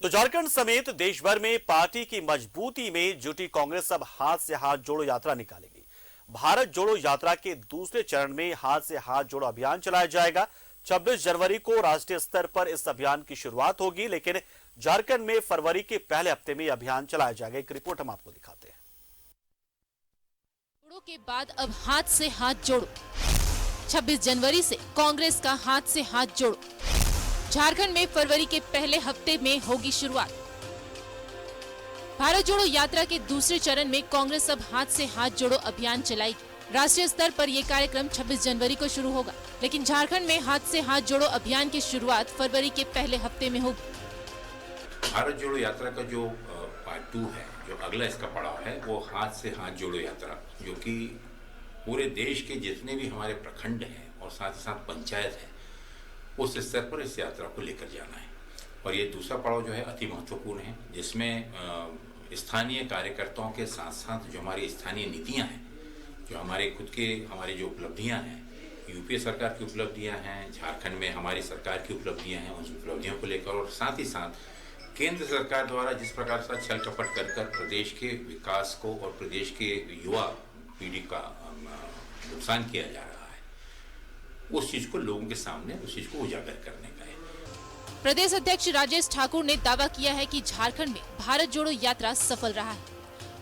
तो झारखंड समेत देश भर में पार्टी की मजबूती में जुटी कांग्रेस अब हाथ से हाथ जोड़ो यात्रा निकालेगी। भारत जोड़ो यात्रा के दूसरे चरण में हाथ से हाथ जोड़ो अभियान चलाया जाएगा। 26 जनवरी को राष्ट्रीय स्तर पर इस अभियान की शुरुआत होगी, लेकिन झारखंड में फरवरी के पहले हफ्ते में अभियान चलाया जाएगा। एक रिपोर्ट हम आपको दिखाते हैं। जोड़ो के बाद अब हाथ से हाथ जोड़ो। 26 जनवरी से कांग्रेस का हाथ से हाथ जोड़ो। झारखंड में फरवरी के पहले हफ्ते में होगी शुरुआत। भारत जोड़ो यात्रा के दूसरे चरण में कांग्रेस अब हाथ से हाथ जोड़ो अभियान चलाएगी। राष्ट्रीय स्तर पर यह कार्यक्रम 26 जनवरी को शुरू होगा, लेकिन झारखंड में हाथ से हाथ जोड़ो अभियान की शुरुआत फरवरी के पहले हफ्ते में होगी। भारत जोड़ो यात्रा का जो पार्ट 2 है, जो अगला इसका पड़ाव है, वो हाथ से हाथ जोड़ो यात्रा, जो कि पूरे देश के जितने भी हमारे प्रखंड हैं और साथ ही साथ पंचायत है, उस स्तर पर इस यात्रा को लेकर जाना है। और ये दूसरा पड़ाव जो है अति महत्वपूर्ण है, जिसमें स्थानीय कार्यकर्ताओं के साथ साथ जो हमारी स्थानीय नीतियां हैं, जो हमारे खुद के हमारी जो उपलब्धियां हैं, यूपीए सरकार की उपलब्धियां हैं, झारखंड में हमारी सरकार की उपलब्धियां हैं, उन उपलब्धियों को लेकर और साथ ही साथ केंद्र सरकार द्वारा जिस प्रकार से छल कपट कर कर प्रदेश के विकास को और प्रदेश के युवा पीढ़ी का नुकसान किया जा रहा है, उस चीज को लोगों के सामने उस चीज को उजागर करने का है। प्रदेश अध्यक्ष राजेश ठाकुर ने दावा किया है कि झारखंड में भारत जोड़ो यात्रा सफल रहा है।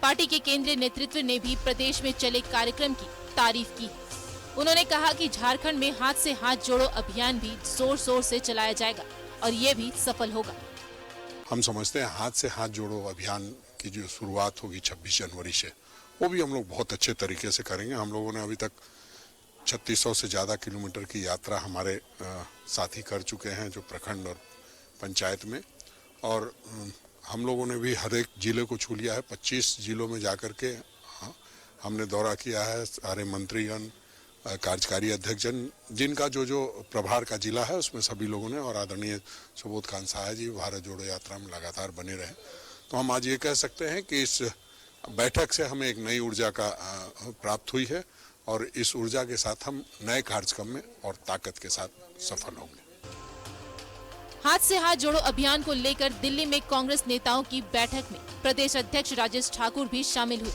पार्टी के केंद्रीय नेतृत्व ने भी प्रदेश में चले कार्यक्रम की तारीफ की। उन्होंने कहा कि झारखंड में हाथ से हाथ जोड़ो अभियान भी जोर शोर से चलाया जाएगा और ये भी सफल होगा। हम समझते हैं हाथ से हाथ जोड़ो अभियान की जो शुरुआत होगी 26 जनवरी से, वो भी हम लोग बहुत अच्छे तरीके से करेंगे। हम लोगों ने अभी तक 3600 से ज़्यादा किलोमीटर की यात्रा हमारे साथी कर चुके हैं, जो प्रखंड और पंचायत में, और हम लोगों ने भी हर एक जिले को छू लिया है। 25 जिलों में जाकर के हमने दौरा किया है। सारे मंत्रीगण, कार्यकारी अध्यक्षजन, जिनका जो जो प्रभार का जिला है, उसमें सभी लोगों ने, और आदरणीय सुबोध कांत साहा जी भारत जोड़ो यात्रा में लगातार बने रहे। तो हम आज ये कह सकते हैं कि इस बैठक से हमें एक नई ऊर्जा का प्राप्त हुई है और इस ऊर्जा के साथ हम नए कार्यक्रम में और ताकत के साथ सफल होंगे। हाथ से हाथ जोड़ो अभियान को लेकर दिल्ली में कांग्रेस नेताओं की बैठक में प्रदेश अध्यक्ष राजेश ठाकुर भी शामिल हुए,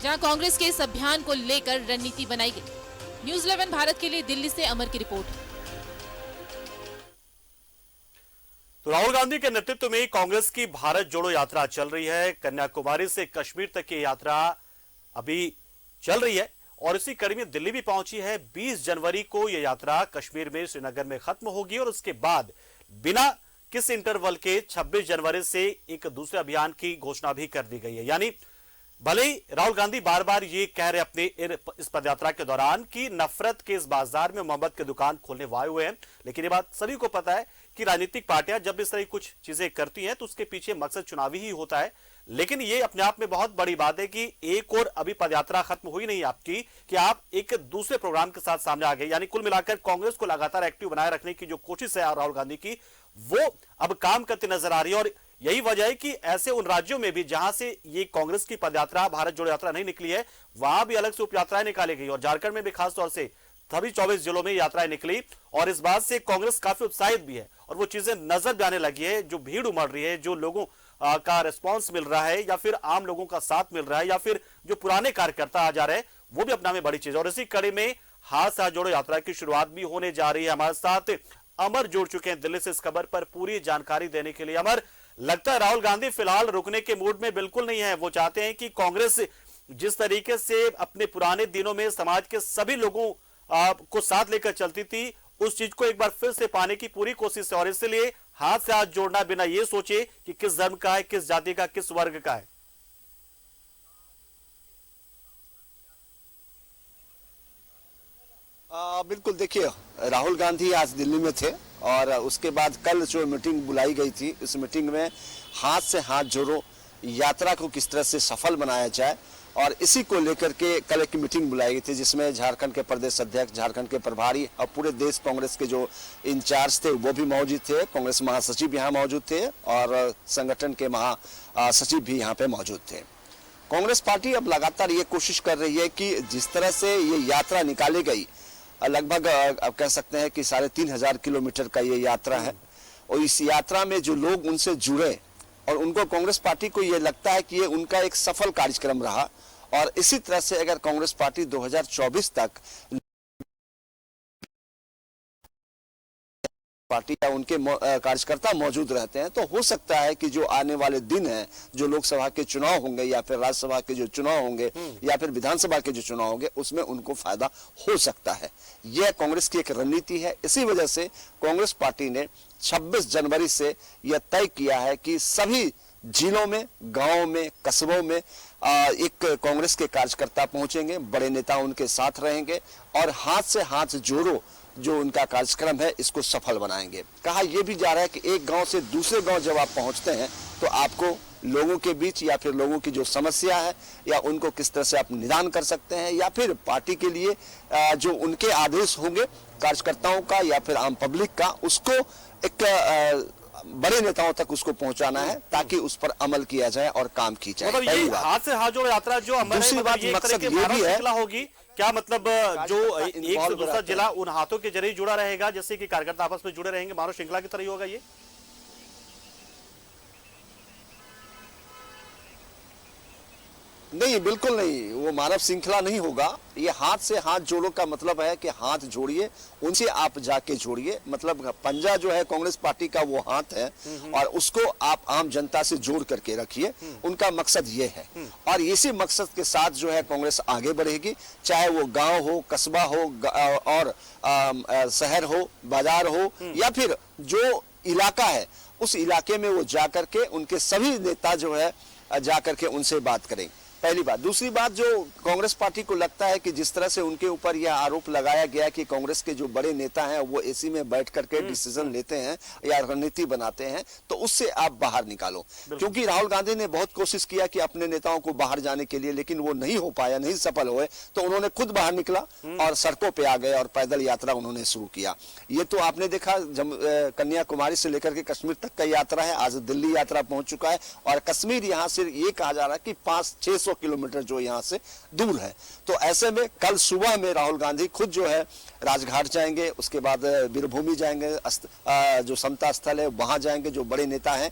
जहां कांग्रेस के इस अभियान को लेकर रणनीति बनाई गई। न्यूज़ 11 भारत के लिए दिल्ली से अमर की रिपोर्ट। तो राहुल गांधी के नेतृत्व में कांग्रेस की भारत जोड़ो यात्रा चल रही है। कन्याकुमारी से कश्मीर तक की यात्रा अभी चल रही है और इसी कड़ी में दिल्ली भी पहुंची है। 20 जनवरी को यह यात्रा कश्मीर में श्रीनगर में खत्म होगी और उसके बाद बिना किस इंटरवल के 26 जनवरी से एक दूसरे अभियान की घोषणा भी कर दी गई है। यानी भले ही राहुल गांधी बार बार ये कह रहे अपने इस पदयात्रा के दौरान कि नफरत के इस बाजार में मोहब्बत की दुकान खोलने वाले हुए हैं, लेकिन ये बात सभी को पता है कि राजनीतिक पार्टियां जब इस तरह कुछ चीजें करती हैं तो उसके पीछे मकसद चुनावी ही होता है। लेकिन ये अपने आप में बहुत बड़ी बात है कि एक और अभी पदयात्रा खत्म हुई नहीं आपकी, कि आप एक दूसरे प्रोग्राम के साथ सामने आ गए। यानी कुल मिलाकर कांग्रेस को लगातार एक्टिव बनाए रखने की जो कोशिश है राहुल गांधी की, वो अब काम करती नजर आ रही है। और यही वजह है कि ऐसे उन राज्यों में भी जहां से ये कांग्रेस की पदयात्रा भारत जोड़ो यात्रा नहीं निकली है, वहां भी अलग से उप यात्राएं निकाली गई और झारखंड में भी खासतौर से सभी 24 जिलों में यात्राएं निकली। और इस बात से कांग्रेस काफी उत्साहित भी है और वो चीजें नजर भी आने लगी है। जो भीड़ उमड़ रही है, जो लोगों का रिस्पांस मिल रहा है, या फिर आम लोगों का साथ मिल रहा है, या फिर जो पुराने कार्यकर्ता आ जा रहे हैं, वो भी अपना में बड़ी चीज। और इसी कड़ी में हाथ से हाथ जोड़ो यात्रा की शुरुआत भी होने जा रही है। हमारे साथ अमर जुड़ चुके हैं दिल्ली से इस खबर पर पूरी जानकारी देने के लिए। अमर, लगता है राहुल गांधी फिलहाल रुकने के मूड में बिल्कुल नहीं है। वो चाहते हैं कि कांग्रेस जिस तरीके से अपने पुराने दिनों में समाज के सभी लोगों को साथ लेकर चलती थी, उस चीज को एक बार फिर से पाने की पूरी कोशिश है और इसलिए हाथ से हाथ जोड़ना बिना ये सोचे कि किस धर्म का है, किस जाति का, किस वर्ग का है। बिल्कुल, देखिए, राहुल गांधी आज दिल्ली में थे और उसके बाद कल जो मीटिंग बुलाई गई थी, उस मीटिंग में हाथ से हाथ जोड़ो यात्रा को किस तरह से सफल बनाया जाए और इसी को लेकर के कल एक मीटिंग बुलाई गई थी, जिसमें झारखंड के प्रदेश अध्यक्ष, झारखंड के प्रभारी और पूरे देश कांग्रेस के जो इंचार्ज थे वो भी मौजूद थे। कांग्रेस महासचिव भी यहाँ मौजूद थे और संगठन के महासचिव भी यहाँ पे मौजूद थे। कांग्रेस पार्टी अब लगातार ये कोशिश कर रही है कि जिस तरह से ये यात्रा निकाली गई, लगभग अब कह सकते हैं कि 3500 किलोमीटर का ये यात्रा है और इस यात्रा में जो लोग उनसे जुड़े और उनको कांग्रेस पार्टी को ये लगता है कि ये उनका एक सफल कार्यक्रम रहा और इसी तरह से अगर कांग्रेस पार्टी 2024 तक पार्टी या उनके कार्यकर्ता मौजूद रहते हैं तो हो सकता है कि जो आने वाले दिन हैं, जो लोकसभा के चुनाव होंगे या फिर राज्यसभा के जो चुनाव होंगे या फिर विधानसभा के जो चुनाव होंगे उसमें उनको फायदा हो सकता है। यह कांग्रेस की एक रणनीति है। इसी वजह से कांग्रेस पार्टी ने 26 जनवरी से यह तय किया है कि सभी जिलों में, गांवों में, कस्बों में एक कांग्रेस के कार्यकर्ता पहुंचेंगे, बड़े नेता उनके साथ रहेंगे और हाथ से हाथ जोड़ो जो उनका कार्यक्रम है इसको सफल बनाएंगे। कहा यह भी जा रहा है कि एक गांव से दूसरे गांव जब आप पहुंचते हैं तो आपको लोगों के बीच या फिर लोगों की जो समस्या है या उनको किस तरह से आप निदान कर सकते हैं या फिर पार्टी के लिए जो उनके आदेश होंगे कार्यकर्ताओं का या फिर आम पब्लिक का, उसको एक बड़े नेताओं तक उसको पहुंचाना है ताकि उस पर अमल किया जाए और काम की जाए। मतलब ये हाथ से हाथ जोड़ो यात्रा जो अमल है, दूसरी मतलब बात ये एक तरह मकसद की ये भी मानव है श्रृंखला होगी क्या? मतलब जो एक से दूसरा जिला उन हाथों के जरिए जुड़ा रहेगा, जैसे कि कार्यकर्ता आपस में जुड़े रहेंगे, मानव श्रृंखला की तरह ही होगा ये? नहीं, बिल्कुल नहीं, वो मानव श्रृंखला नहीं होगा। ये हाथ से हाथ जोड़ो का मतलब है कि हाथ जोड़िए, उनसे आप जाके जोड़िए। मतलब पंजा जो है कांग्रेस पार्टी का वो हाथ है और उसको आप आम जनता से जोड़ करके रखिए। उनका मकसद ये है और इसी मकसद के साथ जो है कांग्रेस आगे बढ़ेगी, चाहे वो गांव हो, कस्बा हो और शहर हो, बाजार हो या फिर जो इलाका है उस इलाके में वो जा करके उनके सभी नेता जो है जा करके उनसे बात करें। पहली बात। दूसरी बात, जो कांग्रेस पार्टी को लगता है कि जिस तरह से उनके ऊपर यह आरोप लगाया गया कि कांग्रेस के जो बड़े नेता हैं वो एसी में बैठ करके डिसीजन लेते हैं या रणनीति बनाते हैं, तो उससे आप बाहर निकालो। क्योंकि राहुल गांधी ने बहुत कोशिश किया कि अपने नेताओं को बाहर जाने के लिए, लेकिन वो नहीं हो पाया, नहीं सफल हुए, तो उन्होंने खुद बाहर निकला और सड़कों पर आ गए और पैदल यात्रा उन्होंने शुरू किया। ये तो आपने देखा, कन्याकुमारी से लेकर के कश्मीर तक का यात्रा है, आज दिल्ली यात्रा पहुंच चुका है और कश्मीर यहाँ से ये कहा जा रहा है कि 500-600 किलोमीटर जो यहाँ से दूर है। तो ऐसे में कल सुबह में राहुल गांधी खुद जो है राजघाट जाएंगे, उसके बाद वीरभूमि जाएंगे, जो समता स्थल है वहां जाएंगे, जो बड़े नेता हैं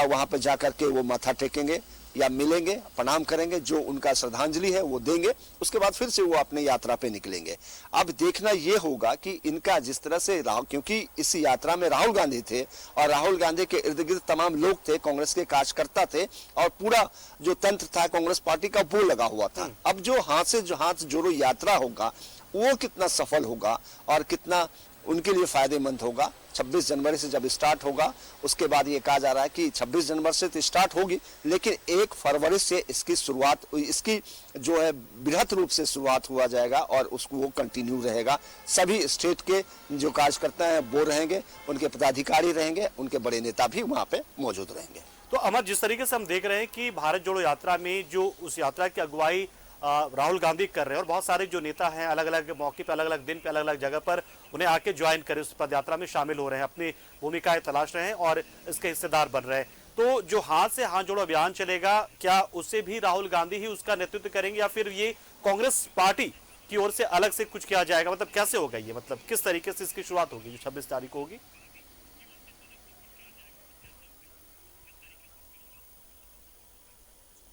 वहां पर जाकर के वो माथा टेकेंगे या मिलेंगे, प्रणाम करेंगे, जो उनका श्रद्धांजलि है वो देंगे। उसके बाद फिर से वो अपने यात्रा पे निकलेंगे। अब देखना ये होगा कि इनका जिस तरह से क्योंकि इस यात्रा में राहुल गांधी थे और राहुल गांधी के इर्द गिर्द तमाम लोग थे, कांग्रेस के कार्यकर्ता थे और पूरा जो तंत्र था कांग्रेस पार्टी का वो लगा हुआ था। अब जो हाथ से जो हाथ जोड़ो यात्रा होगा वो कितना सफल होगा और कितना उनके लिए फायदेमंद होगा। 26 जनवरी से जब स्टार्ट होगा, उसके बाद ये कहा जा रहा है कि 26 जनवरी से तो स्टार्ट होगी, लेकिन 1 फरवरी से इसकी शुरुआत, इसकी जो है बृहत रूप से शुरुआत हुआ जाएगा और उसको वो कंटिन्यू रहेगा। सभी स्टेट के जो कार्यकर्ता हैं वो रहेंगे, उनके पदाधिकारी रहेंगे, उनके बड़े नेता भी वहाँ पे मौजूद रहेंगे। तो अमर, जिस तरीके से हम देख रहे हैं कि भारत जोड़ो यात्रा में जो उस यात्रा की अगुवाई राहुल गांधी कर रहे हैं और बहुत सारे जो नेता हैं अलग अलग मौके पर, अलग अलग दिन पे, अलग अलग जगह पर उन्हें आके ज्वाइन करें, उस पदयात्रा में शामिल हो रहे हैं, अपनी भूमिकाएं तलाश रहे हैं और इसके हिस्सेदार बन रहे हैं। तो जो हाथ से हाथ जोड़ो अभियान चलेगा, क्या उससे भी राहुल गांधी ही उसका नेतृत्व करेंगे या फिर ये कांग्रेस पार्टी की ओर से अलग से कुछ किया जाएगा? मतलब कैसे होगा ये, मतलब किस तरीके से इसकी शुरुआत होगी जो 26 तारीख को होगी?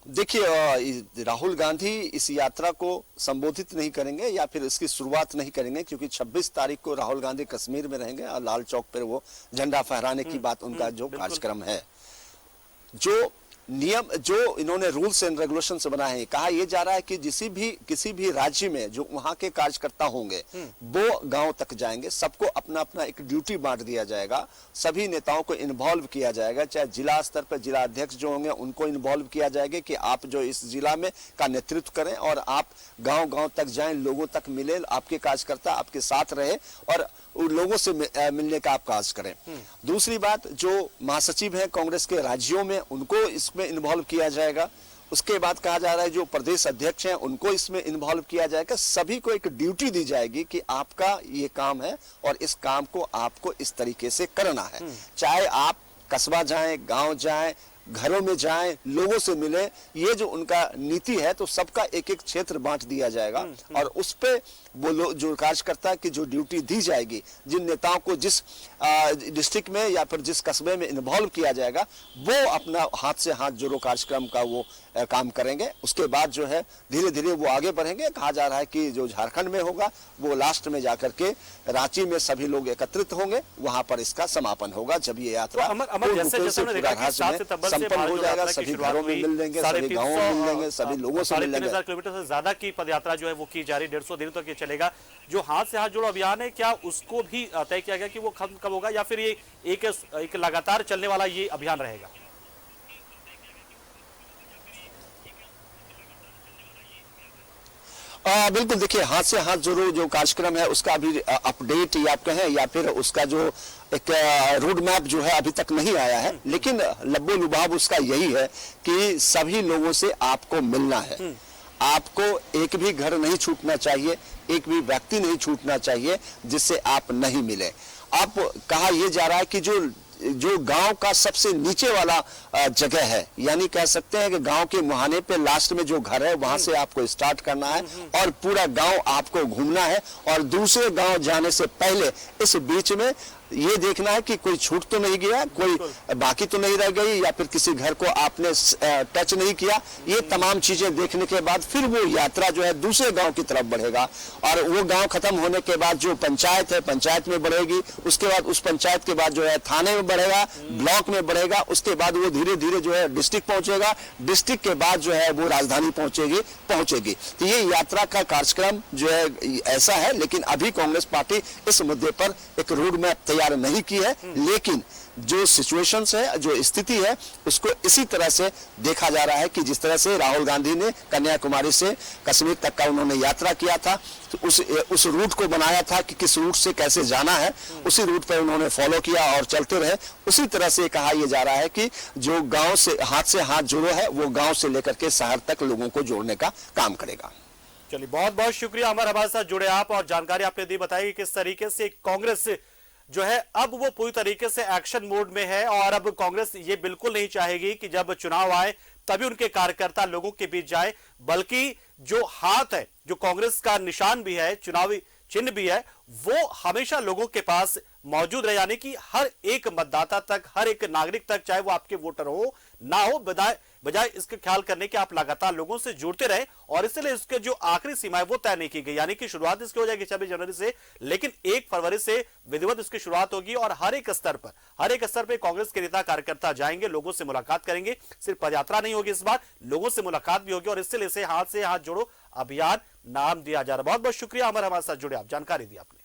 देखिए, राहुल गांधी इस यात्रा को संबोधित नहीं करेंगे या फिर इसकी शुरुआत नहीं करेंगे, क्योंकि 26 तारीख को राहुल गांधी कश्मीर में रहेंगे और लाल चौक पर वो झंडा फहराने की बात उनका जो कार्यक्रम है। जो नियम जो इन्होंने रूल्स एंड रेगुलेशन से बनाए हैं, कहा यह जा रहा है कि किसी भी राज्य में जो वहां के कार्यकर्ता होंगे वो गांव तक जाएंगे, सबको अपना अपना एक ड्यूटी बांट दिया जाएगा, सभी नेताओं को इन्वॉल्व किया जाएगा, चाहे जिला स्तर पर जिला अध्यक्ष जो होंगे उनको इन्वॉल्व किया जाएगा कि आप जो इस जिला में का नेतृत्व करें और आप गाँव गाँव तक जाएं, लोगों तक मिले, आपके कार्यकर्ता आपके साथ रहे और उन लोगों से मिलने का आप काज करें। दूसरी बात, जो महासचिव हैं कांग्रेस के राज्यों में उनको इसमें इन्वॉल्व किया जाएगा। उसके बाद कहा जा रहा है जो प्रदेश अध्यक्ष हैं उनको इसमें इन्वॉल्व किया जाएगा। सभी को एक ड्यूटी दी जाएगी कि आपका ये काम है और इस काम को आपको इस तरीके से करना है। चाहे आप कस्बा जाएं, गांव जाएं, घरों में जाएं, लोगों से मिलें, ये जो उनका नीति है तो सबका एक एक क्षेत्र बांट दिया जाएगा और उस पे वो जो कार्यकर्ता की जो ड्यूटी दी जाएगी, जिन नेताओं को जिस डिस्ट्रिक्ट में या फिर जिस कस्बे में इन्वॉल्व किया जाएगा वो अपना हाथ से हाथ जोड़ो कार्यक्रम का वो काम करेंगे। उसके बाद जो है धीरे धीरे वो आगे बढ़ेंगे। कहा जा रहा है कि जो झारखंड में होगा वो लास्ट में जाकर के रांची में सभी लोग एकत्रित होंगे, वहां पर इसका समापन होगा। जब ये यात्रा संपन्न हो जाएगा, सभी घरों में मिल लेंगे, सभी गाँवों में मिल लेंगे, सभी लोगों से मिल लेंगे। 3,500 किलोमीटर से ज्यादा की पदयात्रा जो है वो की जा रही है, 150 दिन तक ये चलेगा। जो हाथ से हाथ जोड़ो अभियान है, क्या उसको भी तय किया गया कि वो खत्म कब होगा, या फिर ये एक लगातार चलने वाला ये अभियान रहेगा? बिल्कुल, देखिए हाथ से हाथ जोड़ो जो कार्यक्रम है उसका अभी अपडेट या आप कहें या फिर उसका जो एक रोड मैप जो है अभी तक नहीं आया है, लेकिन लब्बो लुभाव उसका यही है कि सभी लोगों से आपको मिलना है। आपको एक भी घर नहीं छूटना चाहिए, एक भी व्यक्ति नहीं छूटना चाहिए जिससे आप नहीं मिले। अब कहा यह जा रहा है कि जो गांव का सबसे नीचे वाला जगह है, यानी कह सकते हैं कि गांव के मुहाने पे लास्ट में जो घर है वहां से आपको स्टार्ट करना है और पूरा गांव आपको घूमना है और दूसरे गांव जाने से पहले इस बीच में ये देखना है कि कोई छूट तो नहीं गया, कोई बाकी तो नहीं रह गई, या फिर किसी घर को आपने टच नहीं किया। ये तमाम चीजें देखने के बाद फिर वो यात्रा जो है दूसरे गांव की तरफ बढ़ेगा और वो गांव खत्म होने के बाद जो पंचायत है पंचायत में बढ़ेगी, उसके बाद उस पंचायत के बाद जो है थाने में बढ़ेगा, ब्लॉक में बढ़ेगा, उसके बाद वो धीरे धीरे जो है डिस्ट्रिक्ट पहुंचेगा, डिस्ट्रिक्ट के बाद जो है वो राजधानी पहुंचेगी। तो ये यात्रा का कार्यक्रम जो है ऐसा है, लेकिन अभी कांग्रेस पार्टी इस मुद्दे पर एक रोड मैप तैयार नहीं की है, लेकिन जो सिचुएशंस है, जो स्थिति है, उसको इसी तरह से देखा जा रहा है कि जिस तरह से राहुल गांधी ने कन्याकुमारी से कश्मीर तक का उन्होंने यात्रा किया था, तो उस रूट को बनाया था कि किस रूट से कैसे जाना है, उसी रूट पर उन्होंने फॉलो किया और चलते रहे। उसी तरह से कहा यह जा रहा है कि जो गांव से हाथ जोड़ो है वो गांव से लेकर के शहर तक लोगों को जोड़ने का काम करेगा। चलिए, बहुत बहुत शुक्रिया अमर, हमारे साथ जुड़े आप और जानकारी आपने दी, बताई किस तरीके से कांग्रेस जो है अब वो पूरी तरीके से एक्शन मोड में है और अब कांग्रेस ये बिल्कुल नहीं चाहेगी कि जब चुनाव आए तभी उनके कार्यकर्ता लोगों के बीच जाए, बल्कि जो हाथ है, जो कांग्रेस का निशान भी है, चुनावी चिन्ह भी है, वो हमेशा लोगों के पास मौजूद रहे, यानी कि हर एक मतदाता तक, हर एक नागरिक तक, चाहे वो आपके वोटर हो ना हो, बजाय इसके ख्याल करने के आप लगातार लोगों से जुड़ते रहे। और इसलिए इसके जो आखिरी सीमा है वो तय नहीं की गई, यानी कि शुरुआत इसकी हो जाएगी 26 जनवरी से, लेकिन 1 फरवरी से विधिवत इसकी शुरुआत होगी और हर एक स्तर पर कांग्रेस के नेता कार्यकर्ता जाएंगे, लोगों से मुलाकात करेंगे। सिर्फ पदयात्रा नहीं होगी, इस बार लोगों से मुलाकात भी होगी और इसलिए इसे हाथ से हाथ जोड़ो अभियान नाम दिया जा रहा है। बहुत बहुत शुक्रिया अमर, हमारे साथ जुड़े आप, जानकारी दी आपने।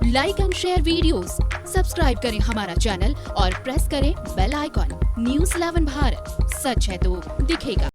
Like and share videos, subscribe करें हमारा चैनल और प्रेस करें बेल आइकॉन। न्यूज़ 11 भारत, सच है तो दिखेगा।